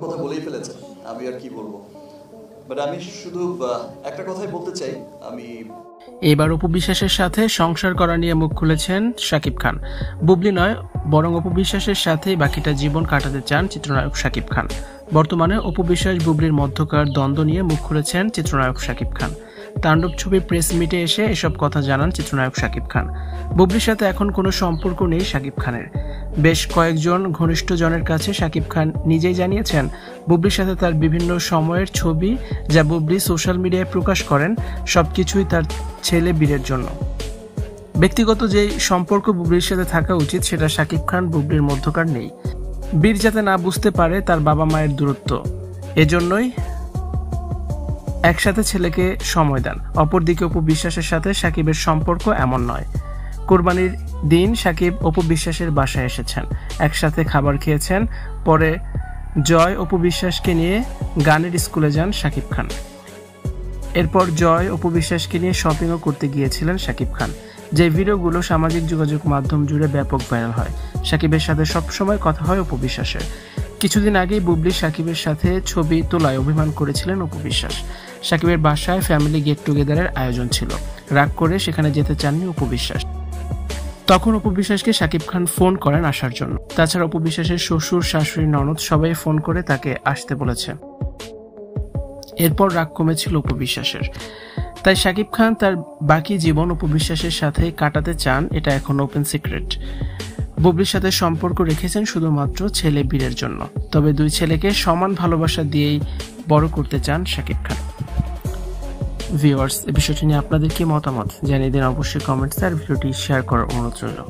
কথা বলেই ফেলেছেন, আমি আর কি বলবো। বাট আমি শুধু একটা কথাই বলতে চাই। আমি এবার অপু বিশ্বাসের সাথে সংসার করা নিয়ে মুখ খুলেছেন শাকিব খান। বুবলি নয়, বরং অপু বিশ্বাসের সাথেই বাকিটা জীবন কাটাতে চান চিত্রনায়ক শাকিব খান। বর্তমানে অপু বিশ্বাস বুবলির মধ্যকার দ্বন্দ্ব নিয়ে মুখ খুলেছেন চিত্রনায়ক শাকিব খান। তাণ্ডব ছবির প্রেস মিটে এসে এসব কথা জানান চিত্রনায়ক শাকিব খান। বুবলির সাথে এখন কোনো সম্পর্ক নেই শাকিব খানের। বেশ কয়েকজন ঘনিষ্ঠজনের কাছে শাকিব খান নিজেই জানিয়েছেন, বুবলির সাথে তার বিভিন্ন সময়ের ছবি যা বুবলি সোশ্যাল মিডিয়ায় প্রকাশ করেন সবকিছুই তার ছেলে বীরের জন্য। ব্যক্তিগত যেই সম্পর্ক বুবলির সাথে থাকা উচিত সেটা শাকিব খান বুবলির মধ্যকার নেই। বীর যাতে না বুঝতে পারে তার বাবা মায়ের দূরত্ব, এজন্যই একসাথে ছেলেকে সময় দেন। অপরদিকে অপু বিশ্বাসের সাথে শাকিবের সম্পর্ক এমন নয়। কোরবানির দিন শাকিব অপু বিশ্বাসের বাসায় এসেছেন, একসাথে খাবার খেয়েছেন। পরে জয় অপু বিশ্বাসকে নিয়ে গানের স্কুলে যান শাকিব খান। এরপর জয় অপু বিশ্বাসকে নিয়ে শপিংও করতে গিয়েছিলেন শাকিব খান, যে ভিডিওগুলো সামাজিক যোগাযোগ মাধ্যম জুড়ে ব্যাপক ভাইরাল হয়। শাকিবের সাথে সবসময় কথা হয় অপু বিশ্বাসের। কিছুদিন আগেই বুবলি শাকিবের সাথে ছবি তোলায় অভিমান করেছিলেন অপু বিশ্বাস। শাকিবের বাসায় ফ্যামিলি গেট টুগেদারের আয়োজন ছিল, রাগ করে সেখানে যেতে চাননি অপু বিশ্বাস। তখন অপু বিশ্বাসকে শাকিব খান ফোন করেন আসার জন্য। তাছাড়া অপু বিশ্বাসের শ্বশুর, শাশুড়ি, ননদ সবাই ফোন করে তাকে আসতে বলেছে। এরপর রাগ কমেছিল অপু বিশ্বাসের। তাই শাকিব খান তার বাকি জীবন অপু বিশ্বাসের সাথে কাটাতে চান, এটা এখন ওপেন সিক্রেট। বুবলির সাথে সম্পর্ক রেখেছেন শুধুমাত্র ছেলে বীরের জন্য। তবে দুই ছেলেকে সমান ভালোবাসা দিয়েই বড় করতে চান শাকিব খান। ভিউয়ার্স, এই বিষয়টি নিয়ে আপনাদের কি মতামত জানিয়ে দিন অবশ্যই কমেন্টসে, আর ভিডিওটি শেয়ার করার অনুরোধ রইল।